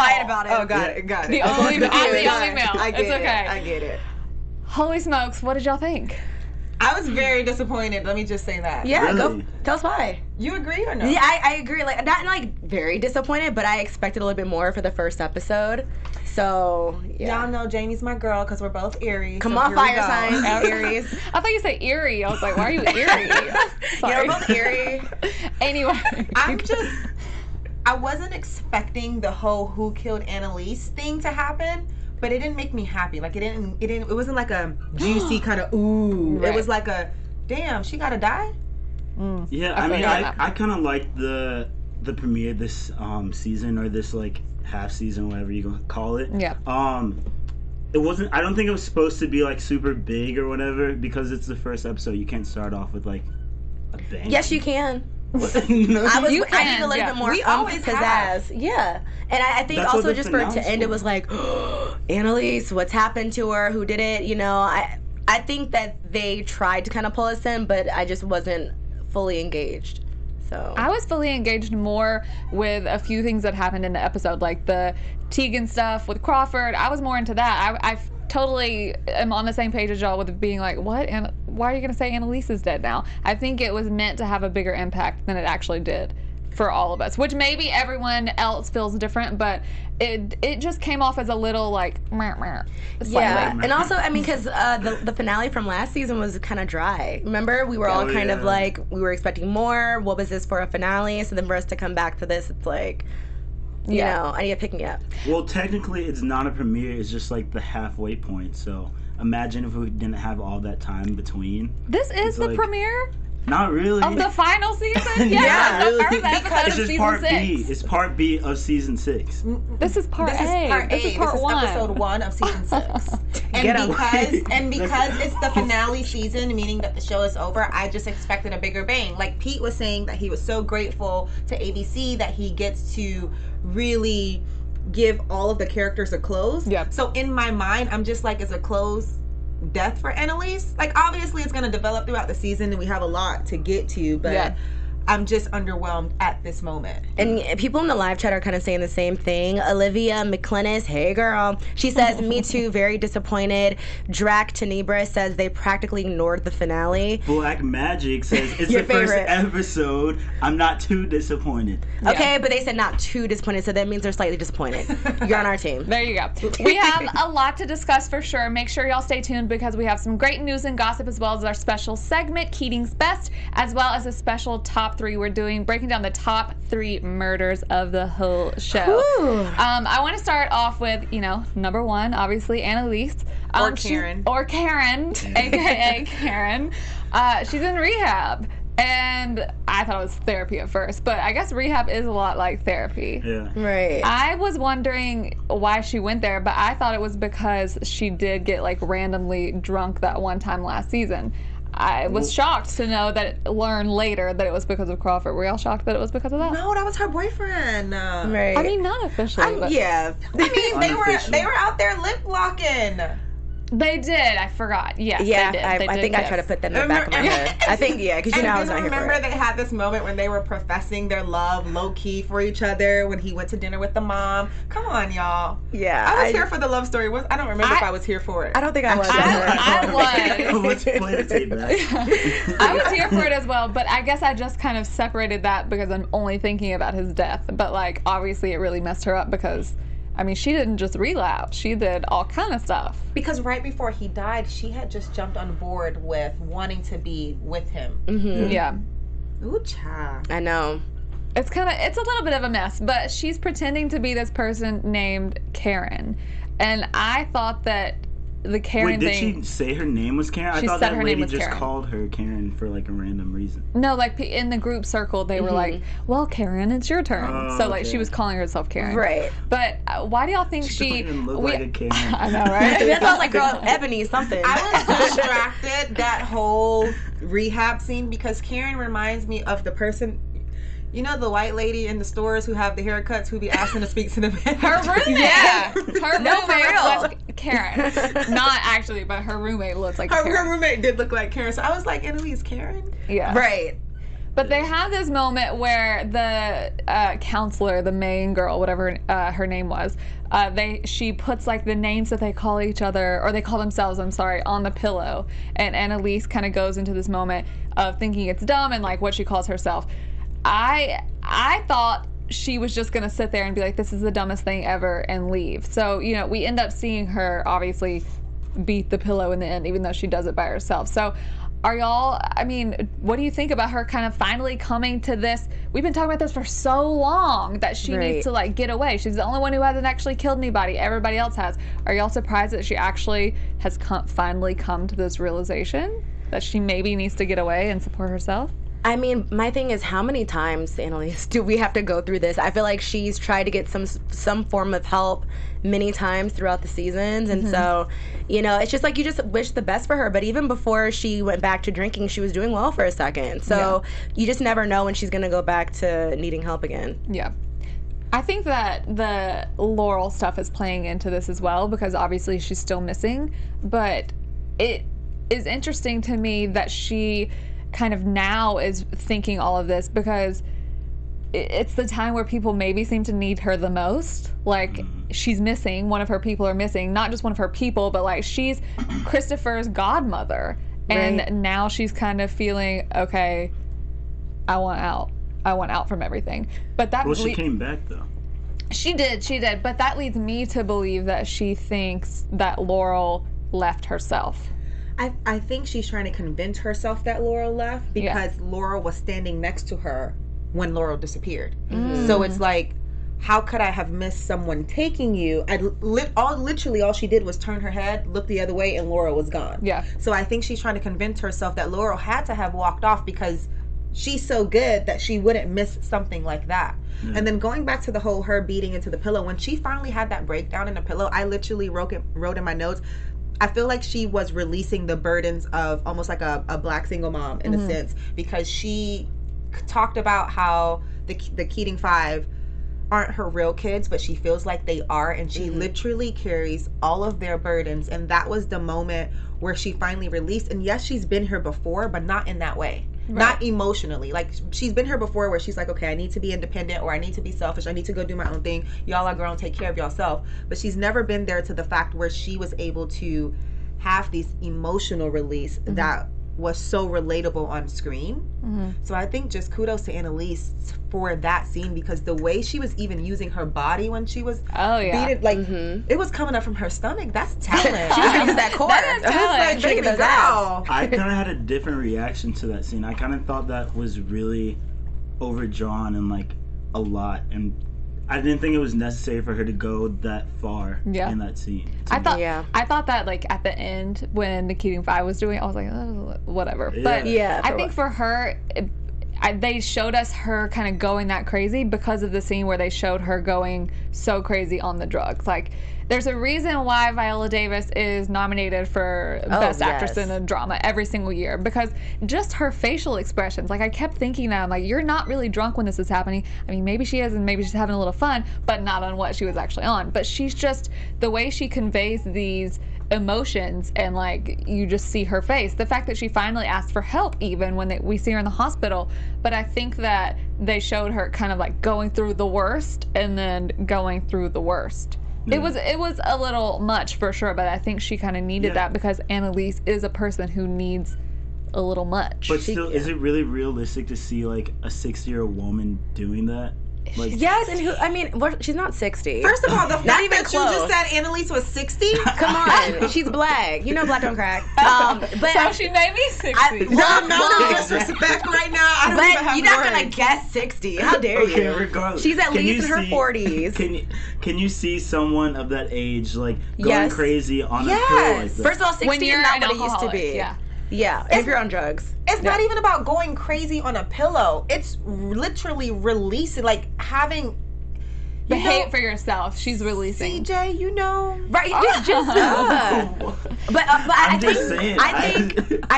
quiet about it. Oh, got it. I'm the only male. It's okay. I get it. Holy smokes, what did y'all think? I was very disappointed. Let me just say that. Yeah, Really? go. Tell us why. You agree or no? Yeah, I agree. Like, not like very disappointed, but I expected a little bit more for the first episode. So, yeah. Y'all know Jamie's my girl because we're both Aries. Come so on, here we fire go. signs, Aries. I thought you said eerie. I was like, why are you eerie? Sorry. You're both eerie. Anyway. I wasn't expecting the whole who killed Annalise thing to happen, but it didn't make me happy. Like it wasn't like a juicy kind of ooh. Right. It was like a damn, she gotta die. Yeah, I mean, I kind of liked the premiere this season, or this like half season, whatever you gonna call it. Yeah. It wasn't. I don't think it was supposed to be like super big or whatever, because it's the first episode. You can't start off with like a bang. Yes, you can. No. I need a little bit more We always pizzazz. have. Yeah. And I think That's also what the just for it to finale's end, it for. was like, Annalise, what's happened to her? Who did it? You know, I think that they tried to kind of pull us in, but I just wasn't fully engaged. So I was fully engaged more with a few things that happened in the episode, like the Tegan stuff with Crawford. I was more into that. I totally am on the same page as y'all with being like, what? And why are you going to say Annalise is dead now? I think it was meant to have a bigger impact than it actually did for all of us, which maybe everyone else feels different, but it just came off as a little like slightly. yeah, and also I mean, because the finale from last season was kind of dry. Remember, we were all kind of like, we were expecting more. What was this for a finale? So then for us to come back to this, it's like, you know, I need to pick me up. Well, technically, it's not a premiere. It's just like the halfway point. So imagine if we didn't have all that time between. This is It's the like- premiere Not really. of the final season? Yeah, the really. first episode It's of just season part 6. B. It's part B of season 6. This is part This A. is part A. This is part 1. episode 1 of season 6. Get And away. because it's the finale season, meaning that the show is over, I just expected a bigger bang. Like Pete was saying that he was so grateful to ABC that he gets to really give all of the characters a close. Yep. So in my mind, I'm just like, it's a close death for Annalise. Like obviously it's going to develop throughout the season and we have a lot to get to, but Yeah. I'm just underwhelmed at this moment. And people in the live chat are kind of saying the same thing. Olivia McClennis, hey girl. She says, me too, very disappointed. Drac Tenebra says they practically ignored the finale. Black Magic says it's Your the first favorite. episode. I'm not too disappointed. Okay, but they said not too disappointed, so that means they're slightly disappointed. You're on our team. There you go. We have a lot to discuss for sure. Make sure y'all stay tuned because we have some great news and gossip, as well as our special segment, Keating's Best, as well as a special top 3 we're doing, breaking down the top 3 murders of the whole show. I want to start off with, number 1, obviously, Annalise. Or Karen. Or Karen, a.k.a. Karen. She's in rehab. And I thought it was therapy at first, but I guess rehab is a lot like therapy. Yeah. Right. I was wondering why she went there, but I thought it was because she did get like randomly drunk that one time last season. I was shocked to learn later that it was because of Crawford. Were y'all shocked that it was because of that? No, that was her boyfriend. Right. I mean, not officially, but Yeah. I mean, they were out there lip locking. they did. I forgot. Yes, Yeah, they did. I think I try to put that in the back of my head. I think, because And I was then not here for remember it. they had this moment when they were professing their love low-key for each other when he went to dinner with the mom. Come on, y'all. Yeah. I was here for the love story. I don't remember if I was here for it. I don't think I was. I was. Let's play the tape back. I was here for it as well, but I guess I just kind of separated that because I'm only thinking about his death. But like, obviously, it really messed her up because, I mean, she didn't just relapse; she did all kind of stuff. Because right before he died, she had just jumped on board with wanting to be with him. Mm-hmm. Yeah, Ooh, child. I know. it's a little bit of a mess. But she's pretending to be this person named Karen, and I thought that the Karen Wait, did thing. she say her name was Karen? She I thought said that her name lady was just Karen. called her Karen for like a random reason. No, like in the group circle, they were like, "Well, Karen, it's your turn." Oh, so like, okay. she was calling herself Karen. Right. But why do y'all think She doesn't even look like a Karen. I know, right? That sounds like girl Ebony something. I was distracted that whole rehab scene because Karen reminds me of the person, the white lady in the stores who have the haircuts who be asking to speak to the man. Her roommate. Yeah. Her No, for roommate real. was Karen. Not actually, but her roommate looks like Her Karen. roommate did look like Karen, so I was like, Annalise, Karen? Yeah. Right. But they have this moment where the counselor, the main girl, whatever her name was, she puts like the names that they call each other, or they call themselves, I'm sorry, on the pillow. And Annalise kind of goes into this moment of thinking it's dumb and like what she calls herself. I thought she was just going to sit there and be like, this is the dumbest thing ever, and leave. So, you know, we end up seeing her obviously beat the pillow in the end, even though she does it by herself. So are y'all, I mean, what do you think about her kind of finally coming to this? We've been talking about this for so long that she needs to like get away. She's the only one who hasn't actually killed anybody. Everybody else has. Are y'all surprised that she actually has finally come to this realization that she maybe needs to get away and support herself? I mean, my thing is, how many times, Annalise, do we have to go through this? I feel like she's tried to get some form of help many times throughout the seasons, and so, you know, it's just like you just wish the best for her. But even before she went back to drinking, she was doing well for a second. So you just never know when she's going to go back to needing help again. Yeah. I think that the Laurel stuff is playing into this as well, because obviously she's still missing. But it is interesting to me that she kind of now is thinking all of this, because it's the time where people maybe seem to need her the most. Like, she's missing, one of her people are missing, not just one of her people, but like she's Christopher's godmother. And now she's kind of feeling, okay, I want out from everything. But that she came back though. She did, but that leads me to believe that she thinks that Laurel left herself. I think she's trying to convince herself that Laurel left because Laurel was standing next to her when Laurel disappeared. So it's like, how could I have missed someone taking you? Literally all she did was turn her head, look the other way, and Laurel was gone. Yeah. So I think she's trying to convince herself that Laurel had to have walked off because she's so good that she wouldn't miss something like that. And then going back to the whole her beating into the pillow, when she finally had that breakdown in the pillow, I literally wrote in my notes, I feel like she was releasing the burdens of almost like a black single mom in a sense, because she talked about how the Keating Five aren't her real kids, but she feels like they are, and she literally carries all of their burdens. And that was the moment where she finally released. And yes, she's been here before, but not in that way. Not emotionally. Like, she's been here before where she's like, okay, I need to be independent, or I need to be selfish, I need to go do my own thing, y'all are grown, take care of yourself. But she's never been there to the fact where she was able to have this emotional release that was so relatable on screen. So I think just kudos to Annalise for that scene, because the way she was even using her body when she was beaten, like it was coming up from her stomach. That's talent. She was gonna use that core. Like, baby girl. I kind of had a different reaction to that scene. I kind of thought that was really overdrawn and like a lot, and I didn't think it was necessary for her to go that far in that scene. I thought that like at the end when the Keating Five was doing it, I was like, oh, whatever. But I think for her, they showed us her kind of going that crazy because of the scene where they showed her going so crazy on the drugs. Like, there's a reason why Viola Davis is nominated for Best Actress in a Drama every single year, because just her facial expressions. Like, I kept thinking that, I'm like, you're not really drunk when this is happening. I mean, maybe she is, and maybe she's having a little fun, but not on what she was actually on. But she's just, the way she conveys these emotions, and like, you just see her face. The fact that she finally asked for help even when we see her in the hospital. But I think that they showed her kind of like going through the worst and then going through the worst. It was a little much for sure, but I think she kind of needed that, because Annalise is a person who needs a little much. But still, is it really realistic to see like a 60-year-old woman doing that? Like, yes, and she's not 60. First of all, the fact that you just said Annalise was 60? Come on, she's black. You know black don't crack. But so she may be 60. No disrespect right now. I don't even have you're not going to guess 60. How dare you? Regardless. She's at least in her 40s. Can you see someone of that age like going crazy on a pill like that? First of all, 60 is not what it used to be. Yeah, if you're on drugs. It's not even about going crazy on a pillow. It's literally releasing, like having the hate for yourself. She's releasing. CJ, you know, right? It's just but I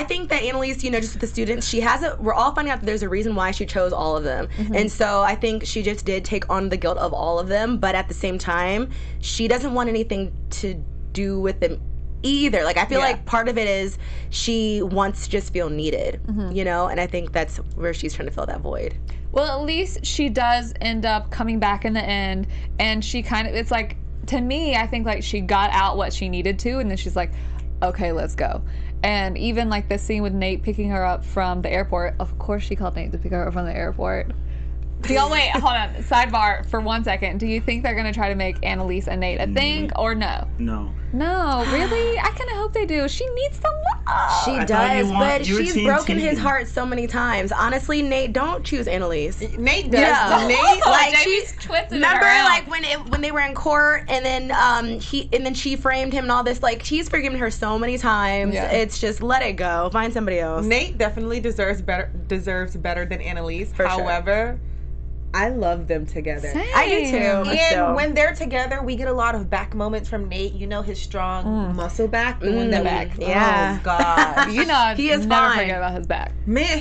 think that Annalise, you know, just with the students, she has we're all finding out that there's a reason why she chose all of them, and so I think she just did take on the guilt of all of them. But at the same time, she doesn't want anything to do with them either. Like, I feel like part of it is she wants to just feel needed, you know? And I think that's where she's trying to fill that void. Well, at least she does end up coming back in the end, and she kind of, it's like, to me, I think like she got out what she needed to, and then she's like, okay, let's go. And even like the scene with Nate picking her up from the airport, of course she called Nate to pick her up from the airport. Do y'all, wait, hold on, sidebar for 1 second. Do you think they're going to try to make Annalise and Nate a thing, or no? No. No, really? I kind of hope they do. She needs some love. She does, but she's broken his heart so many times. Honestly, Nate, don't choose Annalise. Nate does. Yeah. Nate, like, she's twisted. Remember, like when they were in court, and then she framed him and all this. Like, he's forgiven her so many times. Yeah. It's just let it go. Find somebody else. Nate definitely deserves better than Annalise. However, I love them together. Same. I do too. And when they're together, we get a lot of back moments from Nate. You know, his strong muscle back, the one that back. Yeah. Oh God, You know, he is never fine. forget about his back. man.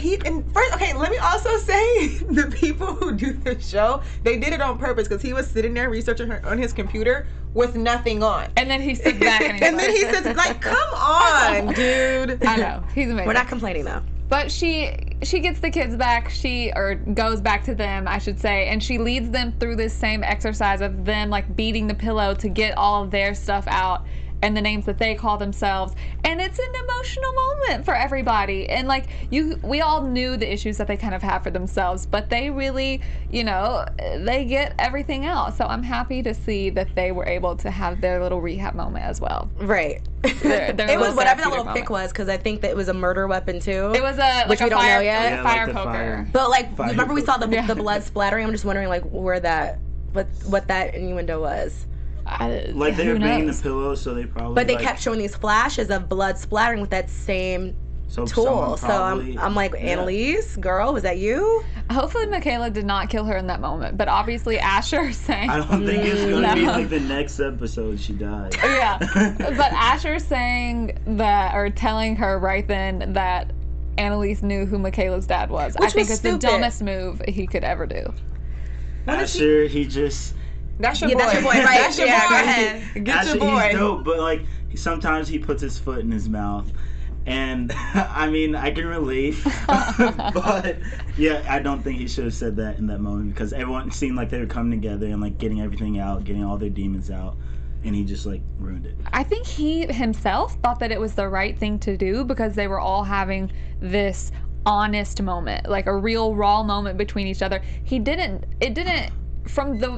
Okay, let me also say the people who do the show, they did it on purpose because he was sitting there researching her on his computer with nothing on. And then he sits back and, And then he says, like, come on, dude. I know, he's amazing. We're not complaining though. But she gets the kids back, or goes back to them, I should say, and she leads them through this same exercise of them like beating the pillow to get all of their stuff out and the names that they call themselves. And it's an emotional moment for everybody. And like we all knew the issues that they kind of have for themselves, but they really, they get everything out. So I'm happy to see that they were able to have their little rehab moment as well. Right. Their It was whatever that little moment. pick was, because I think that it was a murder weapon too. It was which we don't know yet. It was a fire like the poker. fire. But like, Fire remember we saw the Yeah. blood splattering? I'm just wondering like what that innuendo was. Like they were banging the pillow, so they probably. But they kept showing these flashes of blood splattering with that same tool. someone So probably- I'm like, Annalise, girl, was that you? Hopefully Michaela did not kill her in that moment, but obviously Asher saying I don't think it's gonna be No. like the next episode she died. yeah, but Asher saying that, or telling her right then that Annalise knew who Michaela's dad was, I Which think was it's the stupid. dumbest move he could ever do. Asher, he just. That's your Yeah, boy. that's your boy, right? That's your Yeah, boy. go ahead. Get Asher, your boy. he's dope, but like sometimes he puts his foot in his mouth. And I mean, I can relate, but yeah, I don't think he should have said that in that moment because everyone seemed like they were coming together and like getting everything out, getting all their demons out, and he just like ruined it. I think he himself thought that it was the right thing to do because they were all having this honest moment, like a real raw moment between each other. It didn't from the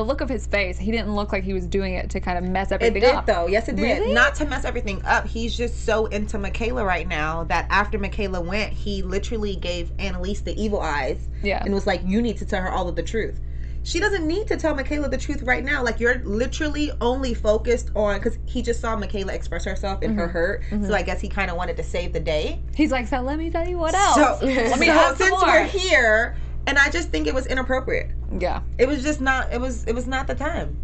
look of his face, he didn't look like he was doing it to kind of mess everything up. It did though. Yes, it did. Really? Not to mess everything up. He's just so into Michaela right now that after Michaela went, he literally gave Annalise the evil eyes. Yeah. And was like, you need to tell her all of the truth. She doesn't need to tell Michaela the truth right now. Like, you're literally only focused on, because he just saw Michaela express herself in her hurt. So I guess he kind of wanted to save the day. He's like, so let me tell you what else. So, let me have some since more. we're here, and I just think it was inappropriate. Yeah. It was just not, it was not the time.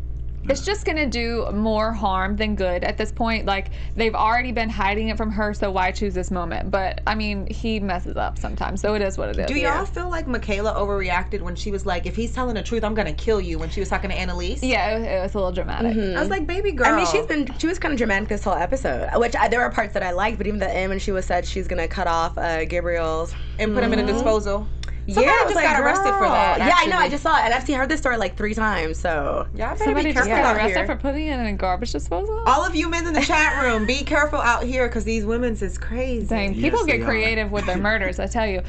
It's just gonna do more harm than good at this point. Like, they've already been hiding it from her, so why choose this moment? But I mean, he messes up sometimes, so it is what it is. Do y'all feel like Michaela overreacted when she was like, if he's telling the truth, I'm gonna kill you, when she was talking to Annalise? Yeah, it was a little dramatic. I was like, baby girl. I mean, she was kind of dramatic this whole episode, which there were parts that I liked, but even the end when she said she's gonna cut off Gabriel's and put him in a disposal. I Somebody was just like, got arrested for girl. that. Yeah, I know. actually. I just saw it, and I've heard this story like 3 times. So Y'all better Somebody be just careful got out arrested here. for putting it in a garbage disposal? All of you men in the chat room, be careful out here because these women's is crazy. Dang, Yes, people they get are. creative with their murders, I tell you.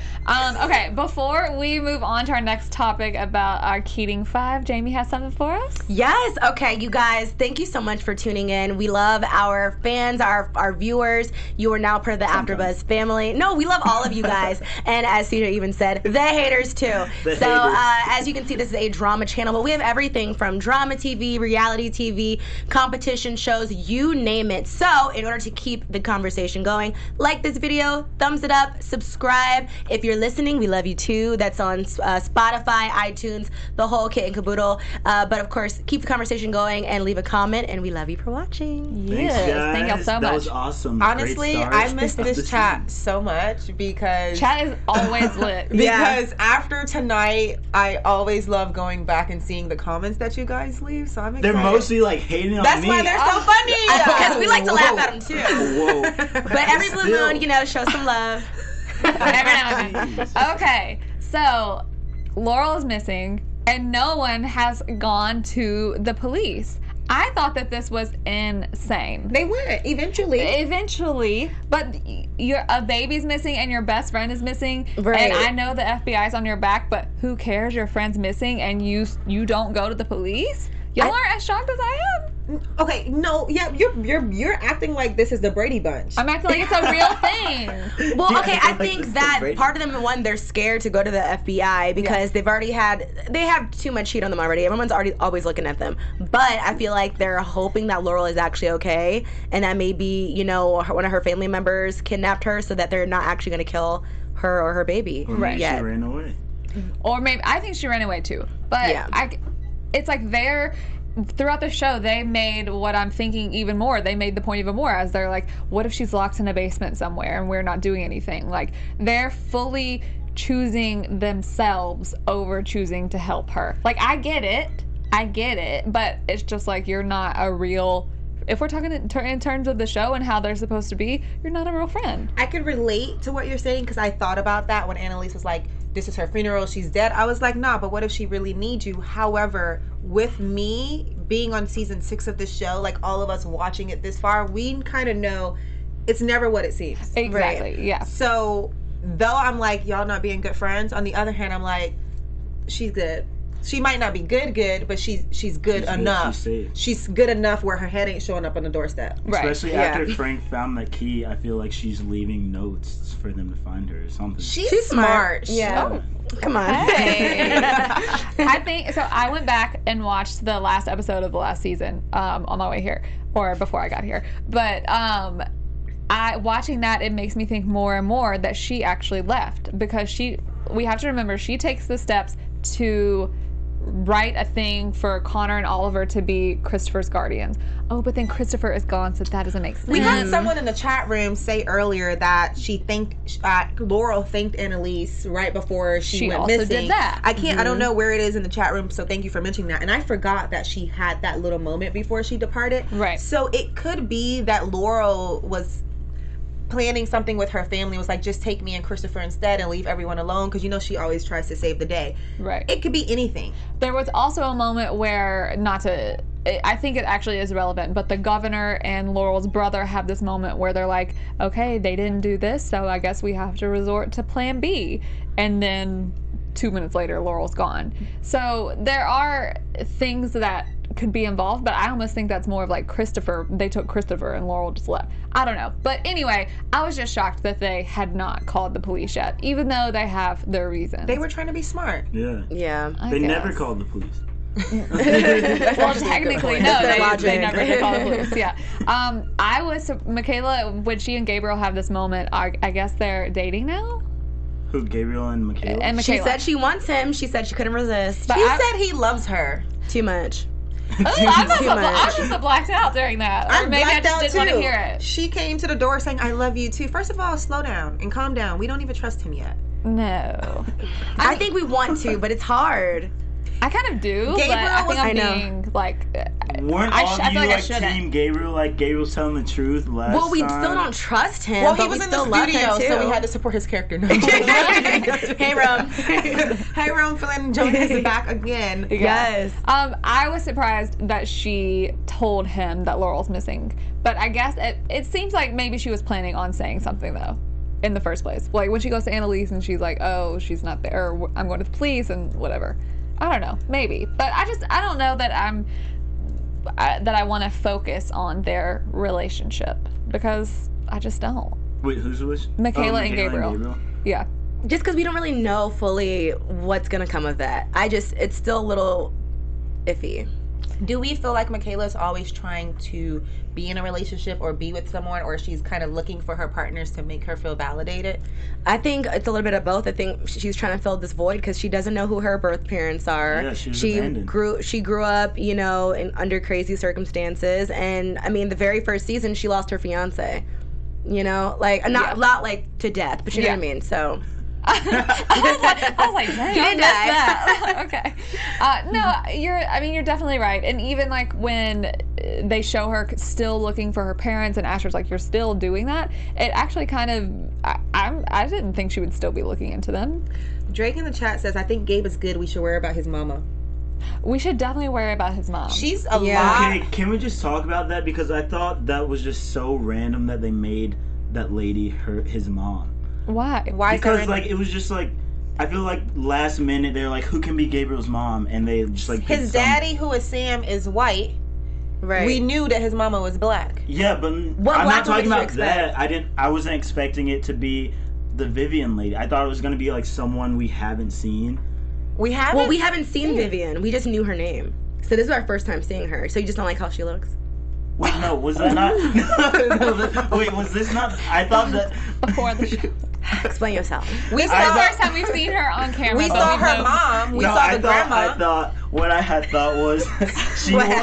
Okay, before we move on to our next topic about our Keating 5, Jamie has something for us? yes, okay, you guys, thank you so much for tuning in. We love our fans, our viewers. You are now part of the AfterBuzz family. No, we love all of you guys, and as CJ even said, the haters too. The so haters. as you can see, this is a drama channel, but we have everything from drama TV, reality TV, competition shows, you name it. So in order to keep the conversation going, like this video, thumbs it up, subscribe. If you're listening, we love you too. That's on Spotify, iTunes, the whole kit and caboodle. But of course, keep the conversation going and leave a comment, and we love you for watching. Thanks, Yes, guys. thank y'all so That much. was awesome. Honestly, Great start I miss of the this chat season. so much because Chat is always lit. because because after tonight, I always love going back and seeing the comments that you guys leave. So I'm excited. They're mostly like hating on That's me. why they're so funny. Because we like to laugh at them too. Whoa. But every blue moon, show some love. Every now and then. Okay, so Laurel is missing, and no one has gone to the police. I thought that this was insane. They went eventually, but a baby's missing and your best friend is missing, right. And I know the FBI's on your back, but who cares? Your friend's missing and you don't go to the police? Y'all aren't as shocked as I am. Okay, no, yeah, you're acting like this is the Brady Bunch. I'm acting like it's a real thing. Well, okay, I think that part of them, one, they're scared to go to the FBI because they have too much heat on them already. Everyone's always looking at them. But I feel like they're hoping that Laurel is actually okay, and that maybe, one of her family members kidnapped her so that they're not actually going to kill her or her baby. Right. She ran away. Or maybe, I think she ran away too. But it's like throughout the show, they made what I'm thinking even more. They made the point even more as they're like, what if she's locked in a basement somewhere and we're not doing anything? Like, they're fully choosing themselves over choosing to help her. Like, I get it, but it's just like, you're not a real... If we're talking in terms of the show and how they're supposed to be, you're not a real friend. I can relate to what you're saying because I thought about that when Annalise was like, this is her funeral, she's dead. I was like, nah, but what if she really needs you? However, with me being on season 6 of this show, like all of us watching it this far, we kind of know it's never what it seems. Exactly, right? Yeah. So, though I'm like, y'all not being good friends, on the other hand, I'm like, she's good. She might not be good, but she's good enough. She's good enough where her head ain't showing up on the doorstep. Right. Especially after Frank found the key, I feel like she's leaving notes for them to find her or something. She's smart. Yeah. Oh, come on. Hey. I think so. I went back and watched the last episode of the last season on my way here, or before I got here. But watching that, it makes me think more and more that she actually left because we have to remember she takes the steps to write a thing for Connor and Oliver to be Christopher's guardians. Oh, but then Christopher is gone, so that doesn't make sense. We had someone in the chat room say earlier that Laurel thanked Annalise right before she went missing. She also did that. I don't know where it is in the chat room, so thank you for mentioning that. And I forgot that she had that little moment before she departed. Right. So it could be that Laurel was planning something with her family, was like, just take me and Christopher instead and leave everyone alone, because she always tries to save the day. Right. It could be anything. There was also a moment where, I think it actually is relevant, but the governor and Laurel's brother have this moment where they're like, okay, they didn't do this, so I guess we have to resort to plan B. And then 2 minutes later, Laurel's gone. So there are things that could be involved, but I almost think that's more of like Christopher. They took Christopher and Laurel just left. I don't know. But anyway, I was just shocked that they had not called the police yet, even though they have their reasons. They were trying to be smart. Yeah. Yeah. They never called the police. Well, technically, no. They never did call the police. Yeah. Michaela, when she and Gabriel have this moment, I guess they're dating now? Who, Gabriel and Michaela? She said she wants him. She said she couldn't resist. But he said he loves her. Too much. Oh, I must have blacked out during that. Or maybe I just didn't want to hear it. She came to the door saying, I love you too. First of all, slow down and calm down. We don't even trust him yet. No. I think we want to, but it's hard. I kind of do. Gabriel, I think I'm being like. Weren't all of you like Team Gabriel? Like Gabriel's telling the truth last time? Well, we still don't trust him. Well, but he was in the studio, so we had to support his character. No. Hey, Rome. Hey, Rome. Flynn Jones is back again. Yes. I was surprised that she told him that Laurel's missing, but I guess it seems like maybe she was planning on saying something though. In the first place, like when she goes to Annalise and she's like, "Oh, she's not there. Or, I'm going to the police and whatever." I don't know, maybe, but I don't know that I want to focus on their relationship because I just don't. Wait, who's relationship? Michaela and Gabriel. Yeah. Just because we don't really know fully what's gonna come of that. It's still a little iffy. Do we feel like Michaela's always trying to be in a relationship or be with someone, or she's kind of looking for her partners to make her feel validated? I think it's a little bit of both. I think she's trying to fill this void because she doesn't know who her birth parents are. Yeah, she grew up, under crazy circumstances, and I mean, the very first season she lost her fiance. Not like to death, but you know what I mean. So. I was like, dang, He didn't die. that. Okay. No, you're definitely right. And even like when they show her still looking for her parents, and Asher's like, you're still doing that. It actually kind of, I didn't think she would still be looking into them. Drake in the chat says, I think Gabe is good. We should worry about his mama. We should definitely worry about his mom. She's a lot. Okay, can we just talk about that? Because I thought that was just so random that they made that lady his mom. Why? Because like it was just like, I feel like last minute they're like, who can be Gabriel's mom? And they just like his daddy, who is Sam, is white. Right. We knew that his mama was black. Yeah, but I'm not talking about that. I wasn't expecting it to be the Vivian lady. I thought it was gonna be like someone we haven't seen. We haven't? Well, we haven't seen Vivian. We just knew her name. So this is our first time seeing her. So you just don't like how she looks? Wait, no, was that not? Wait, was this not? I thought that Before the show. Explain yourself. This is the first time we've seen her on camera. We saw her mom. We saw the grandma. I thought what I had thought was she What was.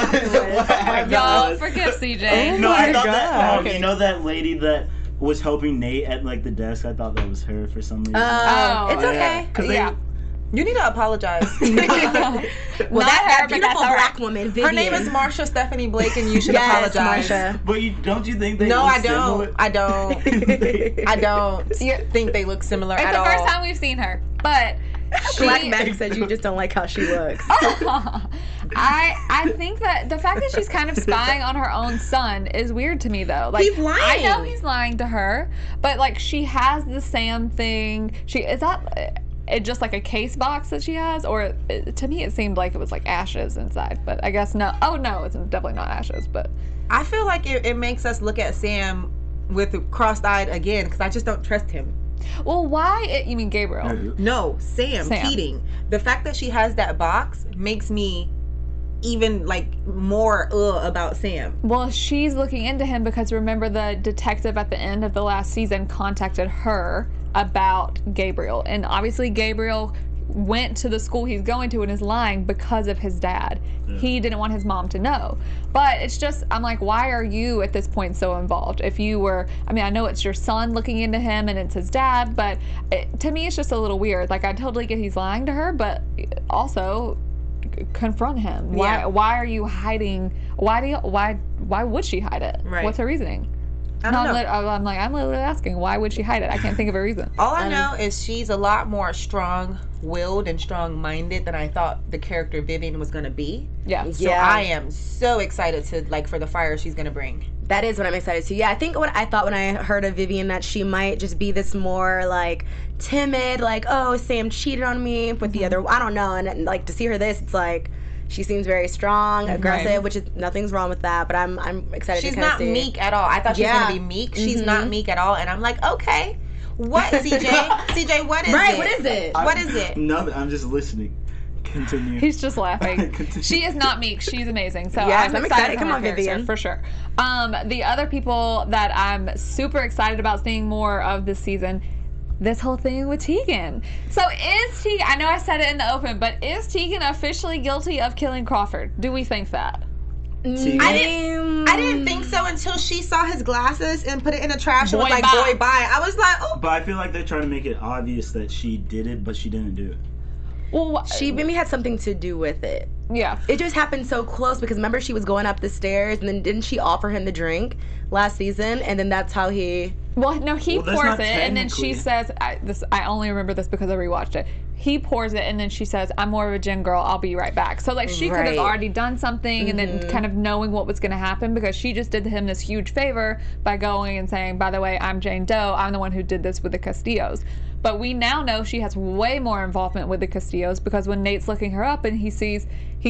happened? Y'all forgive CJ. No, I thought God. that. Okay. You know that lady that was helping Nate at like the desk? I thought that was her for some reason. Oh, it's okay. Yeah. You need to apologize. Well, Not that her, but beautiful that's all black right. woman, Vivian. Her name is Marsha Stephanie Blake, and you should Yes, apologize. Marsha. But don't you think they No, look I don't. similar? I don't. I don't think they look similar It's at the all. first time we've seen her, but Black Mac said you just don't like how she looks. I think that the fact that she's kind of spying on her own son is weird to me, though. Like, He's lying. I know he's lying to her, but like she has the Sam thing. Is that it just like a case box that she has, or to me it seemed like it was like ashes inside, but I guess no. Oh no, it's definitely not ashes, but I feel like it makes us look at Sam with crossed-eyed again, because I just don't trust him. well, why? You mean Gabriel? No, Sam Keating. The fact that she has that box makes me even like more about Sam. Well, she's looking into him because remember the detective at the end of the last season contacted her about Gabriel, and obviously Gabriel went to the school he's going to and is lying because of his dad. Yeah. He didn't want his mom to know. But it's just, I'm like, why are you at this point so involved? If you were, I mean, I know it's your son looking into him and it's his dad, but to me it's just a little weird. Like, I totally get he's lying to her, but also confront him. Yeah. Why are you hiding? Why would she hide it? Right. What's her reasoning? I don't know. I'm literally asking, why would she hide it? I can't think of a reason. All I know is she's a lot more strong-willed and strong-minded than I thought the character Vivian was going to be. Yeah. So I am so excited for the fire she's going to bring. That is what I'm excited to. Yeah, I think what I thought when I heard of Vivian, that she might just be this more like timid, like, oh, Sam cheated on me with the other, I don't know. And like to see her this, it's like, she seems very strong, aggressive, right. which is nothing's wrong with that. But I'm excited. She's to kind not of see. meek at all. I thought she was gonna be meek. She's not meek at all, and I'm like, okay, what, CJ? CJ, what is it? Right, what is it? What is it? Nothing. I'm just listening. Continue. He's just laughing. She is not meek. She's amazing. So Yes, I'm I'm excited. excited. Come on, Vivian. For sure. The other people that I'm super excited about seeing more of this season, this whole thing with Tegan. So is Tegan, I know I said it in the open, but is Tegan officially guilty of killing Crawford? Do we think that? I didn't think so until she saw his glasses and put it in the trash and was like, bye. boy, bye. I was like, oh. But I feel like they're trying to make it obvious that she did it, but she didn't do it. Well, She maybe had something to do with it. yeah. It just happened so close because remember she was going up the stairs and then didn't she offer him the drink last season, and then that's how he. Well, no, he Well, that's pours not it, and then she technically- says, I only remember this because I rewatched it. He pours it, and then she says, I'm more of a gin girl, I'll be right back. So, like, she could have Right. already done something and then kind of knowing what was going to happen, because she just did him this huge favor by going and saying, by the way, I'm Jane Doe, I'm the one who did this with the Castillos. But we now know she has way more involvement with the Castillos, because when Nate's looking her up and he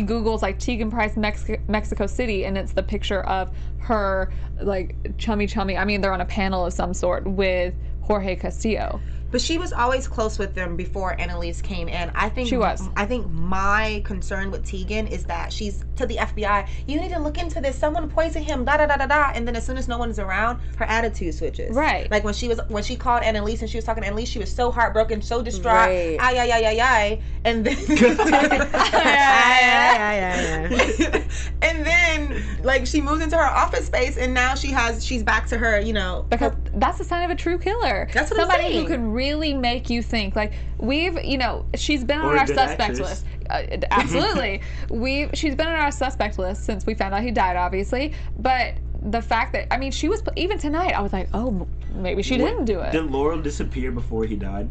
Googles like Tegan Price Mexico City, and it's the picture of her like chummy. I mean, they're on a panel of some sort with Jorge Castillo. But she was always close with them before Annalise came in. I think She was. I think my concern with Tegan is that she's to the FBI. You need to look into this. Someone poisoned him. Da da da da da. And then as soon as no one's around, her attitude switches. Right. Like when she called Annalise and she was talking to Annalise, she was so heartbroken, so distraught. Right. Ay. And then and then like she moves into her office space, and now she's back to her, Because that's a sign of a true killer. That's what somebody I'm saying. who can really make you think. Like, we've, she's been on our suspect list. Absolutely. She's been on our suspect list since we found out he died, obviously. But the fact that, I mean, she was, even tonight, I was like, oh, maybe she didn't do it. Did Laurel disappear before he died?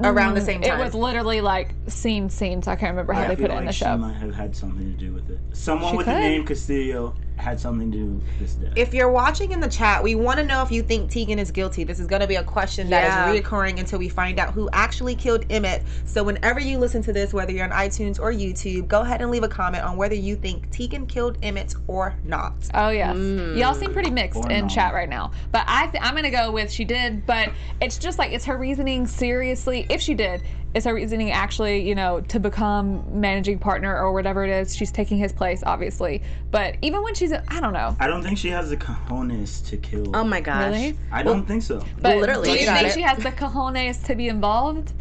Around the same time. It was literally like scenes. I can't remember how they put it in the show. She might have had something to do with it. Someone with could. the name Castillo had something to do with this death. If you're watching in the chat, we want to know if you think Tegan is guilty. This is going to be a question that is reoccurring until we find out who actually killed Emmett. So whenever you listen to this, whether you're on iTunes or YouTube, go ahead and leave a comment on whether you think Tegan killed Emmett or not. Oh, yes. Y'all seem pretty mixed in chat right now. But I'm going to go with she did, but it's just like, it's her reasoning, seriously, if she did, is her reasoning actually, to become managing partner or whatever it is. She's taking his place, obviously. But even when she's, I don't know. I don't think she has the cojones to kill. Oh my gosh. Really? I don't think so. But literally, do you think she has the cojones to be involved?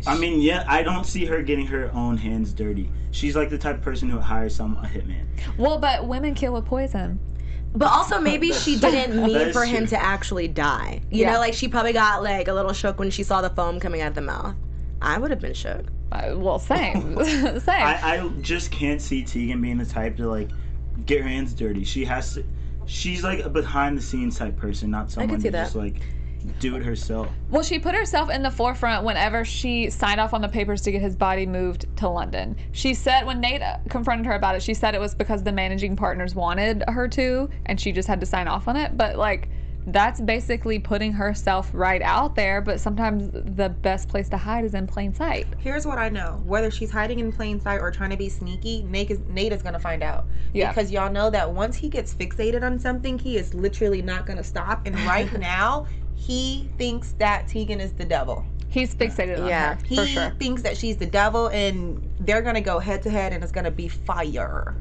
I mean, yeah, I don't see her getting her own hands dirty. She's like the type of person who hires a hitman. Well, but women kill with poison. But also maybe she didn't mean for him to actually die. You know, like she probably got like a little shook when she saw the foam coming out of the mouth. I would have been shook. Well, same. Same. I just can't see Tegan being the type to like get her hands dirty. She has to. She's like a behind the scenes type person, not someone to just like do it herself. Well, she put herself in the forefront whenever she signed off on the papers to get his body moved to London. She said, when Nate confronted her about it, she said it was because the managing partners wanted her to, and she just had to sign off on it. But like, that's basically putting herself right out there, but sometimes the best place to hide is in plain sight. Here's what I know. Whether she's hiding in plain sight or trying to be sneaky, Nate is going to find out. Yeah. Because y'all know that once he gets fixated on something, he is literally not going to stop. And right now, he thinks that Tegan is the devil. He's fixated on her, for sure. He thinks that she's the devil, and they're going to go head to head, and it's going to be fire.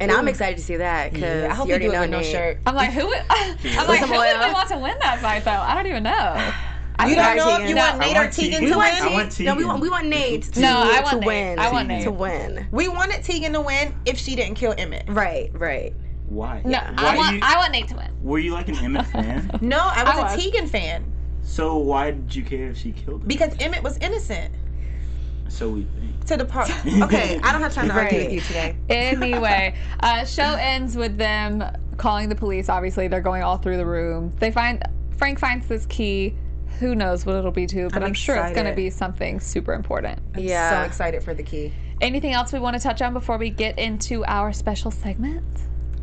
And I'm excited to see that because I hope you you already do it know with no Nate. shirt. I'm like, who would want to win that fight, though? I don't even know. You don't know if you want Nate or Tegan to win? I want Tegan. No, we want Nate to win. I want Nate to win. We wanted Tegan to win if she didn't kill Emmett. Right. Why? No, I want Nate to win. Were you like an Emmett fan? No, I was a Tegan fan. So why did you care if she killed him? Because Emmett was innocent. So we think. To the part. Okay, I don't have time to argue with you today. Anyway, show ends with them calling the police. Obviously, they're going all through the room. Frank finds this key. Who knows what it'll be to, but I'm sure it's going to be something super important. I'm so excited for the key. Anything else we want to touch on before we get into our special segment?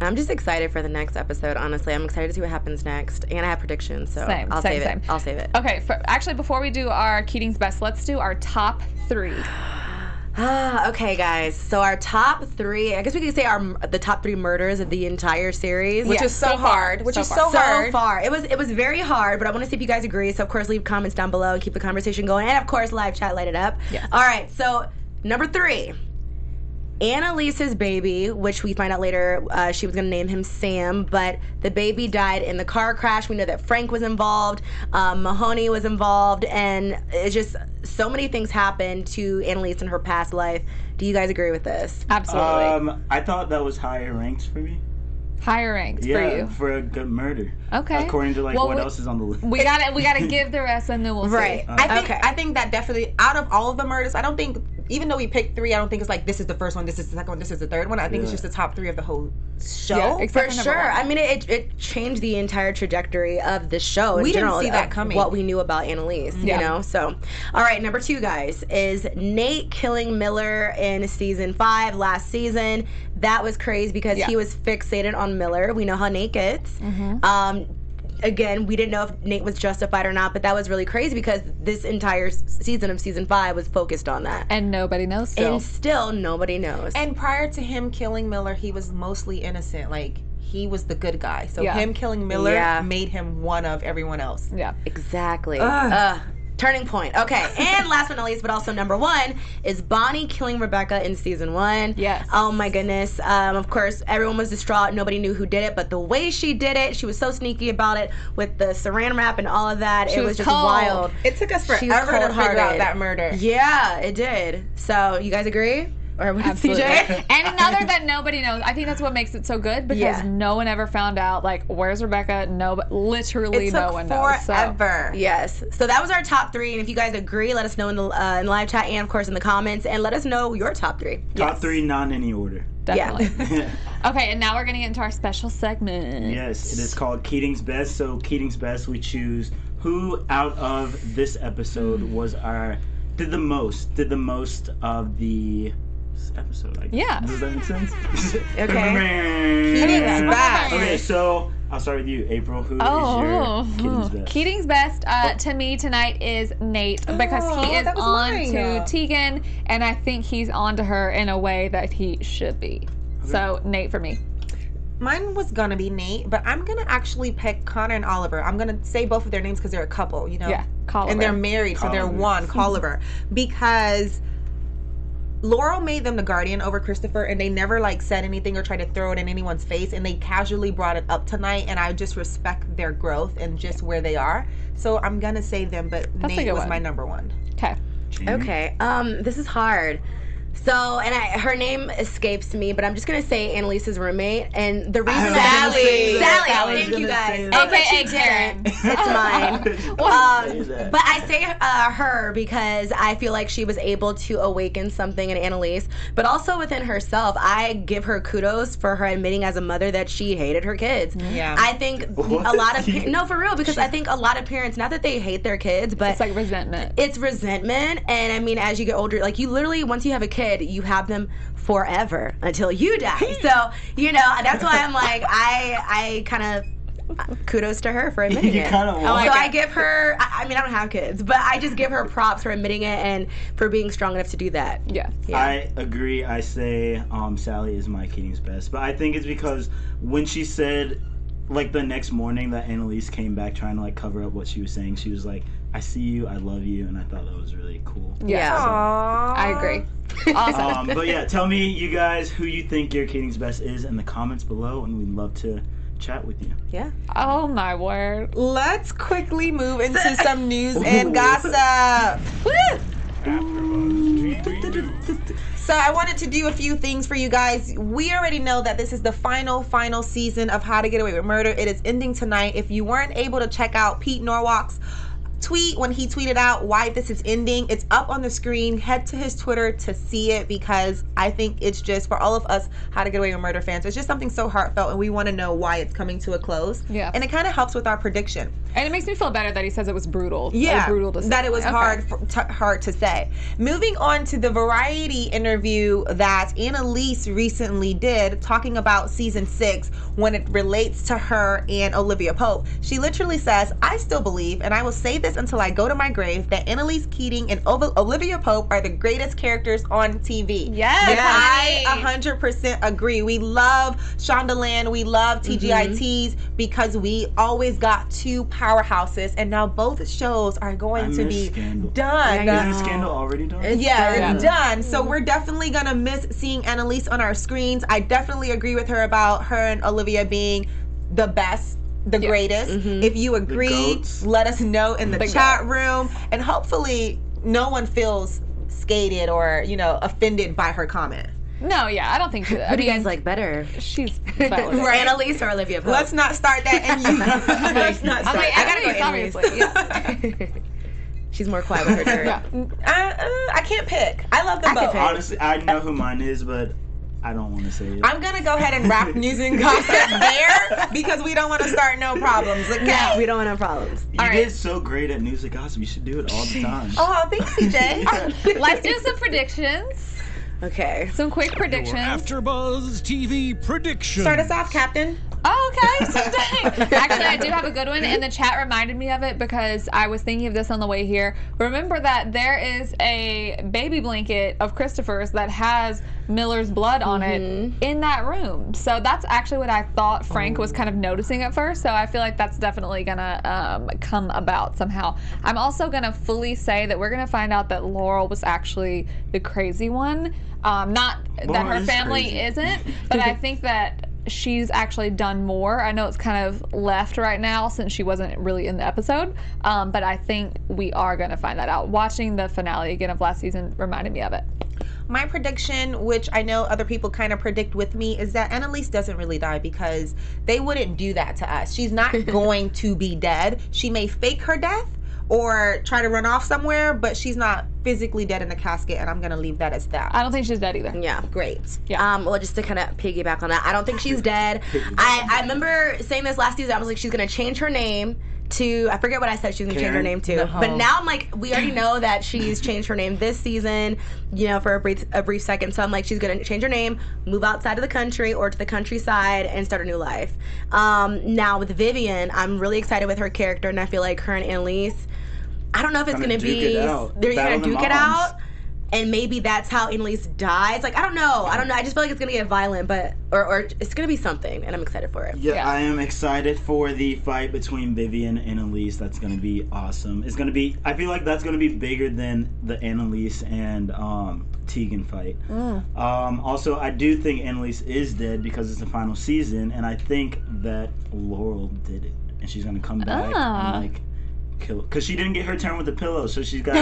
I'm just excited for the next episode, honestly. I'm excited to see what happens next. And I have predictions, so I'll save it. I'll save it. Okay, actually, before we do our Keating's Best, let's do our top 3. Okay, guys. So our top 3, I guess we could say the top 3 murders of the entire series. Which is so hard. So far. It was very hard, but I want to see if you guys agree. So, of course, leave comments down below and keep the conversation going. And, of course, live chat, light it up. Yes. All right, so number 3. Annalise's baby, which we find out later she was going to name him Sam, but the baby died in the car crash. We know that Frank was involved, Mahoney was involved, and it's just so many things happened to Annalise in her past life. Do you guys agree with this? Absolutely. I thought that was higher ranks for me. Higher ranks for you. For a good murder. Okay. According to what else is on the list. We gotta give the rest and then we'll see. I think that definitely, out of all of the murders, I don't think, even though we picked 3, I don't think it's like this is the first one, this is the second one, this is the third one. I think it's just the top 3 of the whole show. Yeah, for sure. I mean, it changed the entire trajectory of the show. We didn't see that coming. What we knew about Annalise, you know? So, all right, number 2, guys, is Nate killing Miller in season 5, last season. That was crazy because he was fixated on Miller. We know how Nate gets. Again, we didn't know if Nate was justified or not, but that was really crazy because this entire season of season 5 was focused on that. And nobody knows still. And still nobody knows. And prior to him killing Miller, he was mostly innocent. Like, he was the good guy. So him killing Miller made him one of everyone else. Yeah. Exactly. Turning point. Okay, and last but not least, but also number 1, is Bonnie killing Rebecca in season 1. Yes. Oh my goodness. Of course, everyone was distraught. Nobody knew who did it, but the way she did it, she was so sneaky about it with the saran wrap and all of that. It was just wild. It took us forever to figure out that murder. Yeah, it did. So, you guys agree? Or with Absolutely. CJ. And another that nobody knows. I think that's what makes it so good because no one ever found out, like, where's Rebecca? Literally no one knows. Forever. Yes. So that was our top 3. And if you guys agree, let us know in the live chat and, of course, in the comments. And let us know your top 3. Top 3, not in any order. Definitely. Yeah. Okay, and now we're going to get into our special segment. Yes, it is called Keating's Best. So Keating's Best, we choose who out of this episode was did the most of the episode, I guess. Yeah. Does that make sense? Okay. Keating's Best. Okay, so I'll start with you, April. Who is your Keating's Best? Keating's Best to me tonight is Nate because he is on to Tegan, and I think he's on to her in a way that he should be. Okay. So Nate for me. Mine was gonna be Nate, but I'm gonna actually pick Connor and Oliver. I'm gonna say both of their names because they're a couple, you know? Yeah, Colliver. And they're married, so they're one, Colliver. Because Laurel made them the guardian over Christopher, and they never like said anything or tried to throw it in anyone's face, and they casually brought it up tonight, and I just respect their growth and just where they are. So I'm gonna say them, but Nate was my number 1. Okay. Okay. This is hard. So, and her name escapes me, but I'm just gonna say Annalise's roommate, and the reason Sally. Thank you guys. AKA Karen. It's mine. But I say her because I feel like she was able to awaken something in Annalise, but also within herself. I give her kudos for her admitting as a mother that she hated her kids. Yeah. I think a lot of no, for real, because I think a lot of parents, not that they hate their kids, but it's like resentment. It's resentment, and I mean, as you get older, like you literally, once you have a kid, you have them forever until you die. So, you know, that's why I'm like, I kind of kudos to her for admitting it. I give her, I mean, I don't have kids, but I just give her props for admitting it and for being strong enough to do that. Yeah. I agree. I say Sally is my Keating's Best, but I think it's because when she said, like, the next morning that Annalise came back trying to, like, cover up what she was saying, she was like, I see you, I love you, and I thought that was really cool. Yeah. So, I agree. Awesome. But yeah, tell me, you guys, who you think your Keating's Best is in the comments below, and we'd love to chat with you. Yeah. Oh my word. Let's quickly move into some news and gossip. So I wanted to do a few things for you guys. We already know that this is the final season of How to Get Away with Murder. It is ending tonight. If you weren't able to check out Pete Norwalk's tweet when he tweeted out why this is ending, it's up on the screen. Head to his Twitter to see it, because I think it's just, for all of us How to Get Away with Murder fans, it's just something so heartfelt, and we want to know why it's coming to a close. Yeah. And it kind of helps with our prediction. And it makes me feel better that he says it was brutal. Yeah, brutal to say. That it was hard to say. Moving on to the Variety interview that Annalise recently did, talking about season 6 when it relates to her and Olivia Pope. She literally says, I still believe, and I will say this until I go to my grave, that Annalise Keating and Olivia Pope are the greatest characters on TV. Yes. I 100% agree. We love Shondaland, we love TGITs, because we always got 2 powerhouses, and now both shows are going to be done. Isn't Scandal already done? It's done. So we're definitely gonna miss seeing Annalise on our screens. I definitely agree with her about her and Olivia being the best, the greatest. If you agree, let us know in the chat room, and hopefully no one feels skated or, you know, offended by her comment. No, yeah, I don't think so. Who do you guys like better? She's Annalise or Olivia Pope? Let's not start that. And you, let's not start. Okay, I gotta go Annalise. Obviously, yeah. She's more quiet with her dirt. I can't pick. I love them both. Honestly, I know who mine is, but I don't want to say it. I'm gonna go ahead and wrap news and gossip there, because we don't want to start no problems. Okay? Yeah, we don't want no problems. You did so great at news and gossip. You should do it all the time. Oh, thanks, CJ. Let's do some predictions. Okay. Some quick predictions. AfterBuzz TV predictions. Start us off, Captain. Oh, okay. Actually, I do have a good one, and the chat reminded me of it because I was thinking of this on the way here. Remember that there is a baby blanket of Christopher's that has Miller's blood on it in that room. So that's actually what I thought Frank was kind of noticing at first. So I feel like that's definitely gonna come about somehow. I'm also gonna fully say that we're gonna find out that Laurel was actually the crazy one. Not that her family isn't, but I think that she's actually done more. I know it's kind of left right now since she wasn't really in the episode, but I think we are going to find that out. Watching the finale again of last season reminded me of it. My prediction, which I know other people kind of predict with me, is that Annalise doesn't really die because they wouldn't do that to us. She's not going to be dead. She may fake her death or try to run off somewhere, but she's not physically dead in the casket, and I'm going to leave that as that. I don't think she's dead either. Yeah. Great. Yeah. Well, just to kind of piggyback on that, I don't think she's dead. I remember saying this last season. I was like, she's going to change her name to, I forget what I said she was going to change her name to. But now I'm like, we already know that she's changed her name this season, you know, for a brief second. So I'm like, she's going to change her name, move outside of the country or to the countryside and start a new life. Now with Vivian, I'm really excited with her character, and I feel like her and Annalise, I don't know if it's going to be, they're going to duke it out. And maybe that's how Annalise dies. Like, I don't know. I just feel like it's going to get violent, but, or it's going to be something, and I'm excited for it. Yeah, I am excited for the fight between Vivian and Annalise. That's going to be awesome. It's going to be, I feel like that's going to be bigger than the Annalise and Tegan fight. Also, I do think Annalise is dead because it's the final season, and I think that Laurel did it. And she's going to come back and, like, kill, because she didn't get her turn with the pillow, so she's got to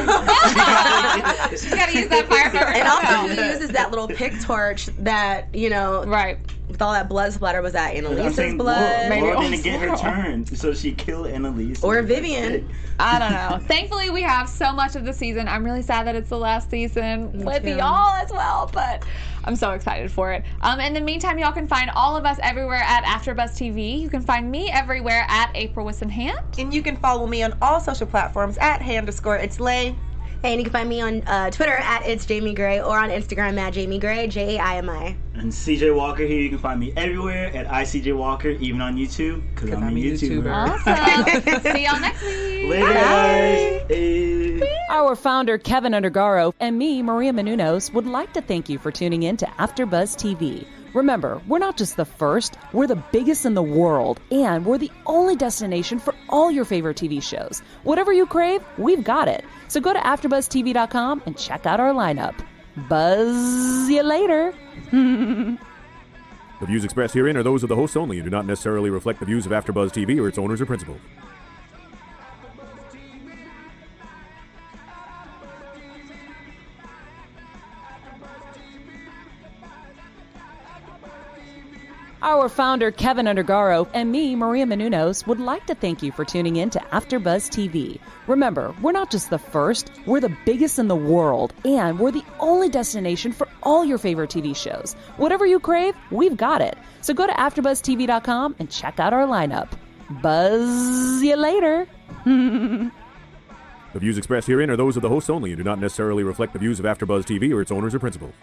she's got to use that firefighter. And also, he uses that little pick torch that, you know, right, with all that blood splatter. Was that Annalise's blood? Laurel didn't get her turn, so she killed Annalise. Or Vivian. I don't know. Thankfully, we have so much of the season. I'm really sad that it's the last season with y'all as well, but I'm so excited for it. In the meantime, y'all can find all of us everywhere at AfterBuzz TV. You can find me everywhere at April with some hand. And you can follow me on all social platforms at @hey_itslay. Hey, and you can find me on Twitter at It's Jamie Gray or on Instagram at Jamie Gray, JAIMI. And CJ Walker here. You can find me everywhere at ICJ Walker, even on YouTube, because I'm a YouTuber. Awesome. See y'all next week. Later, guys. Hey. Our founder, Keven Undergaro, and me, Maria Menounos, would like to thank you for tuning in to AfterBuzz TV. Remember, we're not just the first, we're the biggest in the world, and we're the only destination for all your favorite TV shows. Whatever you crave, we've got it. So go to AfterBuzzTV.com and check out our lineup. Buzz you later. The views expressed herein are those of the hosts only and do not necessarily reflect the views of AfterBuzz TV or its owners or principals. Our founder, Keven Undergaro, and me, Maria Menounos, would like to thank you for tuning in to AfterBuzz TV. Remember, we're not just the first, we're the biggest in the world, and we're the only destination for all your favorite TV shows. Whatever you crave, we've got it. So go to AfterBuzzTV.com and check out our lineup. Buzz you later. The views expressed herein are those of the hosts only and do not necessarily reflect the views of AfterBuzz TV or its owners or principals.